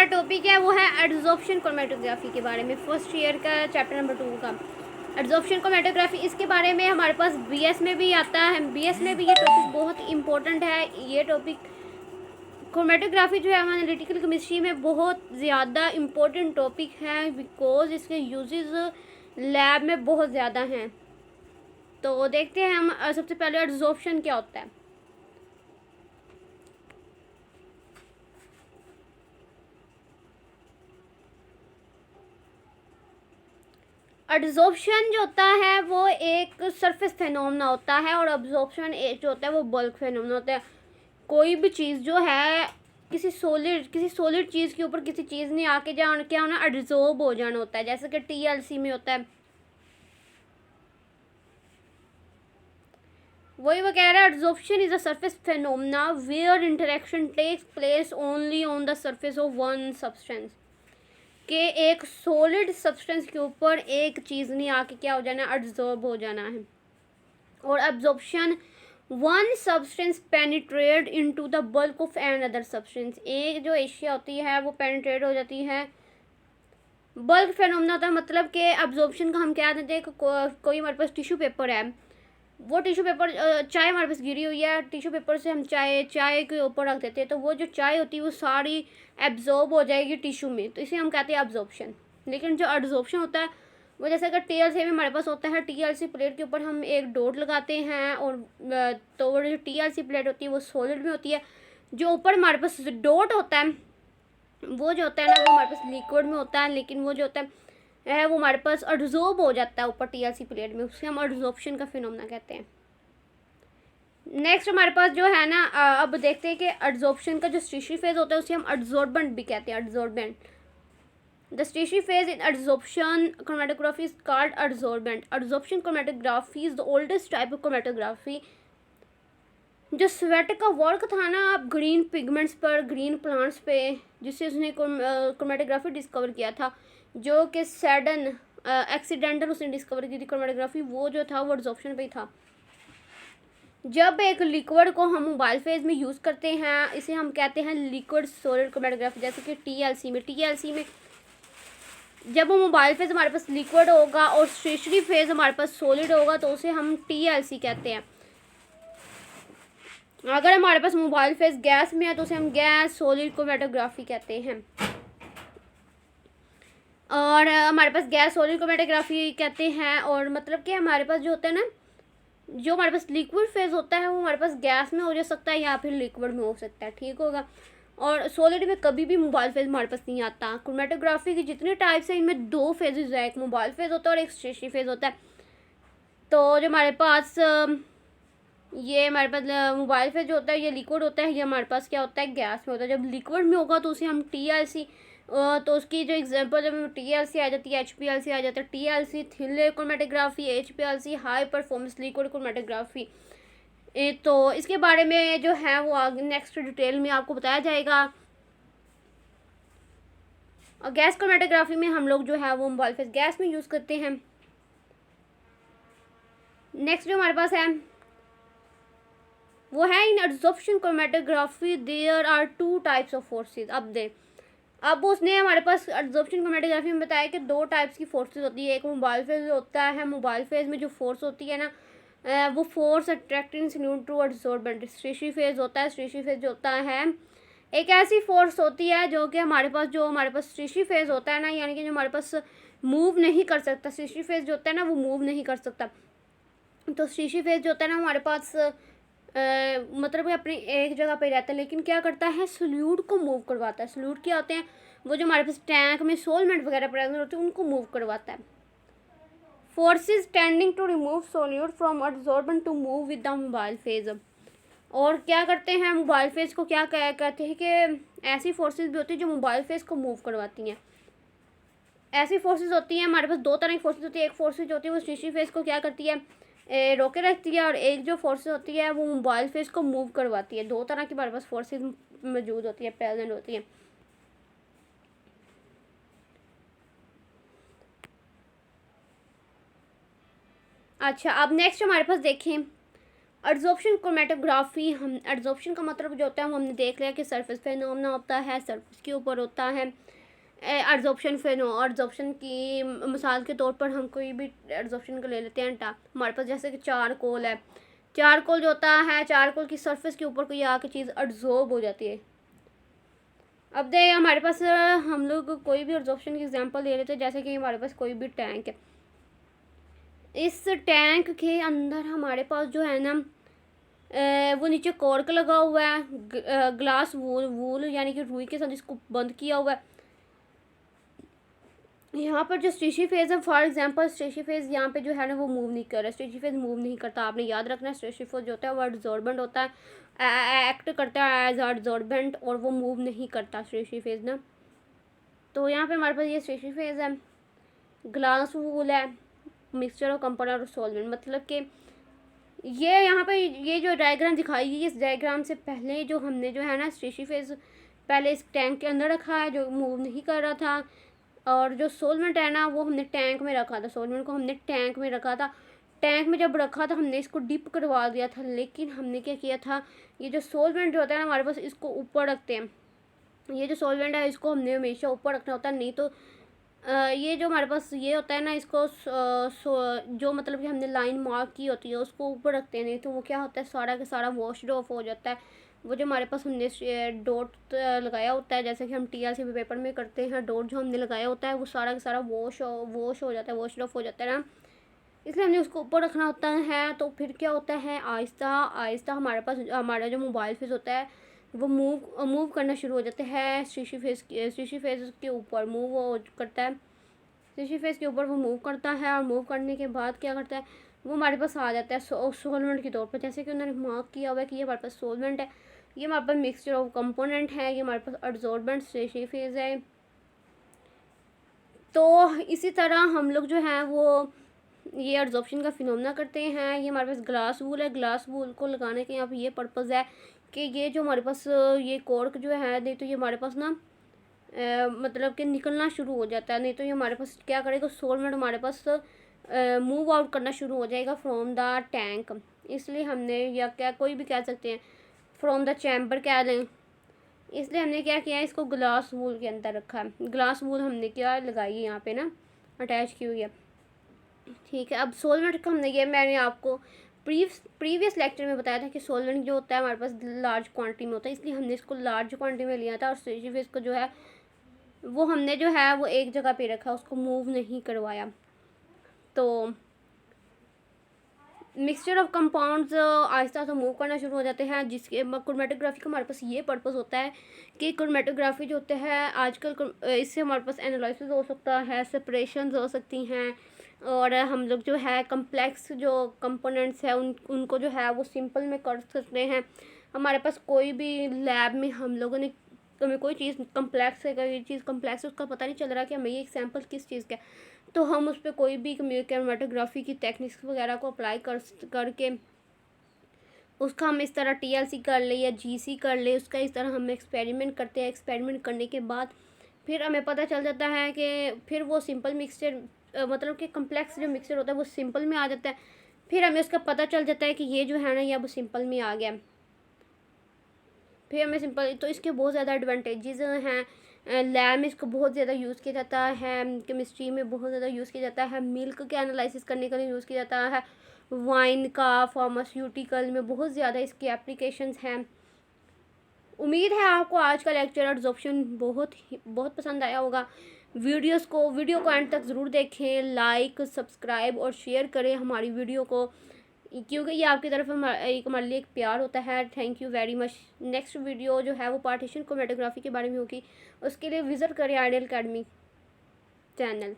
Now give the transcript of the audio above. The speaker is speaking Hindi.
हमारा टॉपिक है वो है एड्जॉर्प्शन क्रोमेटोग्राफी के बारे में, फर्स्ट ईयर का चैप्टर नंबर 2 का एड्जॉर्प्शन क्रोमेटोग्राफी। इसके बारे में हमारे पास बीएस में भी आता है, बीएस में भी ये टॉपिक बहुत इंपॉर्टेंट है। ये टॉपिक क्रोमेटोग्राफी जो है हमारे एनालिटिकल केमिस्ट्री में बहुत ज़्यादा इम्पोर्टेंट टॉपिक है, बिकॉज इसके यूजेस लैब में बहुत ज़्यादा हैं। तो देखते हैं हम सबसे पहले एड्जॉर्प्शन क्या होता है। एड्जॉर्प्शन जो होता है वो एक सरफेस फेनोमेना होता है और अब्जॉर्प्शन जो होता है वो बल्क फेनोमेना होता है। कोई भी चीज़ जो है किसी सॉलिड चीज़ के ऊपर किसी चीज़ ने आके क्या होना, एड्जॉर्ब हो जाना होता है, जैसे कि टीएलसी में होता है। वही वो कह रहा है, adsorption is a surface phenomena where interaction takes place only on the surface of one substance. कि एक सॉलिड सब्सटेंस के ऊपर एक चीज़ नहीं आके क्या हो जाना, एब्जॉर्ब हो जाना है। और absorption one substance penetrate into the bulk of another substance. एक जो एशिया होती है वो पेनिट्रेट हो जाती है। बल्क फेनोमेना होता है, मतलब कि एब्जॉर्प्शन का हम क्या देते हैं, कोई हमारे पास टिश्यू पेपर है, वो टिश्यू पेपर चाय हमारे पास गिरी हुई है, टिश्यू पेपर से हम चाय के ऊपर रख देते हैं, तो वो जो चाय होती है वो सारी एब्जॉर्ब हो जाएगी टिश्यू में, तो इसे हम कहते हैं एब्जॉर्प्शन। लेकिन जो एब्जॉर्प्शन होता है वो जैसे अगर टीएलसी में हमारे पास होता है, टीएलसी प्लेट के ऊपर हम एक डॉट लगाते हैं और तो वो जो टीएलसी प्लेट होती है वो सॉलिड में होती है। जो ऊपर हमारे पास डॉट होता है वो जो होता है ना वो हमारे पास लिक्विड में होता है, लेकिन वो जो होता है वो हमारे पास एब्जॉर्ब हो जाता है ऊपर टीएलसी प्लेट में, उससे हम एब्जॉर्प्शन का फिनोमेना कहते हैं। नेक्स्ट हमारे पास जो है ना, अब देखते हैं कि एब्जॉर्प्शन का जो स्टीशी फेज होता है उसे हम एड्जॉर्बेंट भी कहते हैं, adsorbent. The stationary phase in adsorption chromatography is called adsorbent. Adsorption chromatography is the oldest type of chromatography. जो स्वेट का वर्क था ना, आप ग्रीन पिगमेंट्स पर, ग्रीन प्लांट्स पे, जिससे उसने क्रोमेटोग्राफी डिस्कवर किया था, जो कि सडन एक्सीडेंटल उसने डिस्कवर की थी क्रोमेटोग्राफी, वो जो था वो एड्जॉर्प्शन पे ही था। जब एक लिक्विड को हम मोबाइल फेज में यूज़ करते हैं, इसे हम कहते हैं लिक्विड सॉलिड क्रोमेटोग्राफी। जैसे कि टीएलसी में जब वो मोबाइल फेज हमारे पास लिक्विड होगा और स्टेशनरी फेज हमारे पास सॉलिड होगा तो उसे हम टीएलसी कहते हैं। अगर हमारे पास मोबाइल फेज गैस में है तो उसे हम गैस सॉलिड क्रोमेटोग्राफी कहते हैं। और हमारे पास गैस सॉलिड क्रोमेटोग्राफी कहते हैं। और मतलब कि हमारे पास जो होता है ना, जो हमारे पास लिक्विड फेज होता है वो हमारे पास गैस में हो जा सकता है या फिर लिक्विड में हो सकता है, ठीक होगा। और सॉलिड में कभी भी मोबाइल फेज हमारे पास नहीं आता। क्रोमेटोग्राफी की जितने टाइप्स हैं इनमें दो फेजेस है, एक मोबाइल फेज होता है और एक स्टेशनरी फेज होता है। तो जो हमारे पास ये हमारे पास मोबाइल फेज जो होता है ये लिक्विड होता है, ये हमारे पास क्या होता है, गैस में होता है। जब लिक्विड में होगा तो उसे हम टीएलसी, तो उसकी जो एग्जांपल जब टीएलसी आ जाती है, एचपीएलसी आ जाता है। TLC thin layer chromatography, HPLC high performance liquid chromatography. तो इसके बारे में जो है वो आगे नेक्स्ट डिटेल में आपको बताया जाएगा। और गैस क्रोमेटोग्राफी में हम लोग जो है वो मोबाइल फेज गैस में यूज़ करते हैं। नेक्स्ट जो हमारे पास है वो है in adsorption chromatography there are two types of forces. अब उसने हमारे पास एड्जॉर्प्शन क्रोमेटोग्राफी में बताया कि दो टाइप्स की फोर्सेस होती है। एक मोबाइल फेज होता है, मोबाइल फेज में जो फोर्स होती है ना वो force attracting neutral to adsorbent. Stationary phase होता है, स्टेशनरी फेज जो होता है एक ऐसी फोर्स होती है जो कि हमारे पास स्टेशनरी फेज होता है ना, यानी कि जो हमारे पास मूव नहीं कर सकता। स्टेशनरी फेज जो होता है ना वो मूव नहीं कर सकता। तो स्टेशनरी फेज जो होता है ना हमारे पास मतलब अपनी एक जगह पे रहता है, लेकिन क्या करता है, सोल्यूट को मूव करवाता है। सोल्यूट क्या होते हैं, वो जो हमारे पास टैंक में सोलमेंट वगैरह प्रेजेंट होते हैं उनको मूव करवाता है। Forces tending to remove solute from adsorbent to move with the mobile phase. और क्या करते हैं, मोबाइल फेज को क्या कहते हैं कि ऐसी फोर्सेस भी होती है जो मोबाइल फेज को मूव करवाती हैं। ऐसी फोर्सेस होती हैं हमारे पास, दो तरह की फोर्सेस होती है। एक फोर्सेस जो होती है वो स्टेशनरी फेज को क्या करती है, रोके रखती है, और एक जो फोर्सेस होती है वो मोबाइल फेज को मूव करवाती है। दो तरह की हमारे पास फोर्सेस मौजूद होती है, प्रेजेंट होती हैं। अच्छा, अब नेक्स्ट हमारे पास देखें एड्जॉर्प्शन क्रोमेटोग्राफी, हम एड्जॉर्प्शन का मतलब जो होता है वो हमने देख लिया कि सरफेस फेनोमेना होता है, सरफेस के ऊपर होता है। एड्जॉर्प्शन की मिसाल के तौर पर हम कोई भी एड्जॉर्प्शन को ले लेते हैं हमारे पास जैसे कि चारकोल है। चारकोल जो होता है, चारकोल की सरफेस के ऊपर कोई आके चीज़ एड्जॉर्ब हो जाती है। अब देख हमारे पास हम लोग कोई भी एड्जॉर्प्शन की एग्जांपल ले लेते हैं, जैसे कि हमारे पास कोई भी टैंक है। इस टैंक के अंदर हमारे पास जो है ना वो नीचे कॉर्क लगा हुआ है, ग्लास वूल यानी कि रुई के साथ इसको बंद किया हुआ है। यहाँ पर जो स्ट्रेची फेज है, फॉर एग्जांपल स्ट्रेची फेज यहाँ पे जो है ना वो मूव नहीं कर रहा है, स्ट्रेची फेज मूव नहीं करता। आपने याद रखना है स्ट्रेची फेज जो होता है वो एब्जॉर्बेंट होता है, एक्ट करता है एज एब्जॉर्बेंट, और वो मूव नहीं करता स्ट्रेची फेज ना। तो यहाँ पे हमारे पास ये स्ट्रेची फेज है, ग्लास वूल है, मिक्सचर ऑफ कंपाउंड और सॉल्वेंट। मतलब कि ये यहाँ पे ये जो डायग्राम दिखाई गई, इस डायग्राम से पहले जो हमने जो है ना स्ट्रेची फेज पहले इस टैंक के अंदर रखा है जो मूव नहीं कर रहा था, और जो सोलवेंट है ना वो हमने टैंक में रखा था, सोलवेंट को हमने टैंक में रखा था। टैंक में जब रखा था हमने इसको डिप करवा दिया था, लेकिन हमने क्या किया था, ये जो सोलवेंट जो होता है ना हमारे पास इसको ऊपर रखते हैं। ये जो सोलवेंट है इसको हमने हमेशा ऊपर रखना होता है, नहीं तो ये जो हमारे पास ये होता है ना इसको जो मतलब कि हमने लाइन मार्क की होती है उसको ऊपर रखते हैं, नहीं तो वो क्या होता है सारा का सारा वॉश ऑफ हो जाता है। वो जो हमारे पास हमने डॉट लगाया होता है, जैसे कि हम टीएलसी पेपर में करते हैं, डॉट जो हमने लगाया होता है वो सारा का सारा वॉश हो जाता है, वॉश ऑफ हो जाता है ना, इसलिए हमने उसको ऊपर रखना होता है। तो फिर क्या होता है, आहिस्ता आहिस्ता हमारे पास हमारा जो मोबाइल फेस होता है वो मूव करना शुरू हो जाता है, स्ट्रेची फेस के ऊपर मूव करता है, स्ट्रेची फेस के ऊपर वो मूव करता है, और मूव करने के बाद क्या करता है वो हमारे पास आ जाता है सोलवेंट के तौर पर। जैसे कि उन्होंने मार्क किया हुआ है कि ये हमारे पास सोलवेंट है, ये हमारे पास मिक्सचर ऑफ कंपोनेंट है, ये हमारे पास एड्जॉर्बेंट स्ट्रेची फेस है। तो इसी तरह हम लोग जो है वो ये एड्जॉर्प्शन का फिनोमेना करते हैं। ये हमारे पास ग्लास वूल है, ग्लास वूल को लगाने के यहाँ पे ये पर्पज़ है कि ये जो हमारे पास ये कॉर्क जो है, नहीं तो ये हमारे पास ना मतलब कि निकलना शुरू हो जाता है, नहीं तो ये हमारे पास क्या करेगा, सोलवेंट हमारे पास मूव आउट करना शुरू हो जाएगा फ्रॉम द टैंक। इसलिए हमने या क्या कोई भी कह सकते हैं फ्रॉम द चैम्बर कह लें, इसलिए हमने क्या किया है इसको ग्लास वूल के अंदर रखा है। ग्लास वूल हमने क्या लगाई है यहाँ पे ना अटैच की हुई है, ठीक है। अब सोलवेंट का हमने ये मैंने आपको प्रीवियस लेक्चर में बताया था कि सोलवेंट जो होता है हमारे पास लार्ज क्वांटिटी में होता है, इसलिए हमने इसको लार्ज क्वांटिटी में लिया था, और स्ट्रेची फेस को जो है वो हमने जो है वो एक जगह पे रखा, उसको मूव नहीं करवाया। तो mixture of compounds Aahista Aahista move करना शुरू हो जाते हैं, जिसके क्रोमेटोग्राफी का हमारे पास ये पर्पस होता है कि क्रोमेटोग्राफी जो होता है आजकल इससे हमारे पास एनालिसिस हो सकता है, सेपरेशंस हो सकती हैं, और हम लोग जो है कम्प्लेक्स जो कंपोनेंट्स हैं उनको जो है वो सिंपल में कर सकते हैं। हमारे पास कोई भी लैब में हम लोगों ने हमें कोई चीज़ कम्प्लेक्स है, कोई चीज़ कम्प्लेक्स है उसका पता नहीं चल रहा कि हमें ये एग्जांपल किस चीज़ का है, तो हम उस पर कोई भी क्रोमेटोग्राफी की टेक्निक्स वगैरह को अप्लाई करके उसका हम इस तरह टीएलसी कर ले या जीसी कर ले, उसका इस तरह हम एक्सपेरिमेंट करते हैं। एक्सपेरिमेंट करने के बाद फिर हमें पता चल जाता है कि फिर वो सिंपल मिक्सचर मतलब कि कम्प्लेक्स जो मिक्सचर होता है वो सिंपल में आ जाता है। फिर हमें उसका पता चल जाता है कि ये जो है ना ये अब सिंपल में आ गया, फिर हमें सिंपल। तो इसके बहुत ज़्यादा एडवांटेजेस हैं, लैब में इसको बहुत ज़्यादा यूज़ किया जाता है, केमिस्ट्री में बहुत ज़्यादा यूज़ किया जाता है, मिल्क के एनालिसिस करने के लिए यूज़ किया जाता है, वाइन का, फार्मास्यूटिकल में बहुत ज़्यादा इसकी एप्लीकेशंस हैं। उम्मीद है आपको आज का लेक्चर एड्जॉर्प्शन बहुत पसंद आया होगा। वीडियो को एंड तक ज़रूर देखें, लाइक सब्सक्राइब और शेयर करें हमारी वीडियो को, क्योंकि ये आपकी तरफ हमारे लिए एक प्यार होता है। Thank you very much. Next video जो है वो पार्टीशन क्रोमेटोग्राफी के बारे में होगी, उसके लिए विज़िट करें आइडियल अकेडमी चैनल।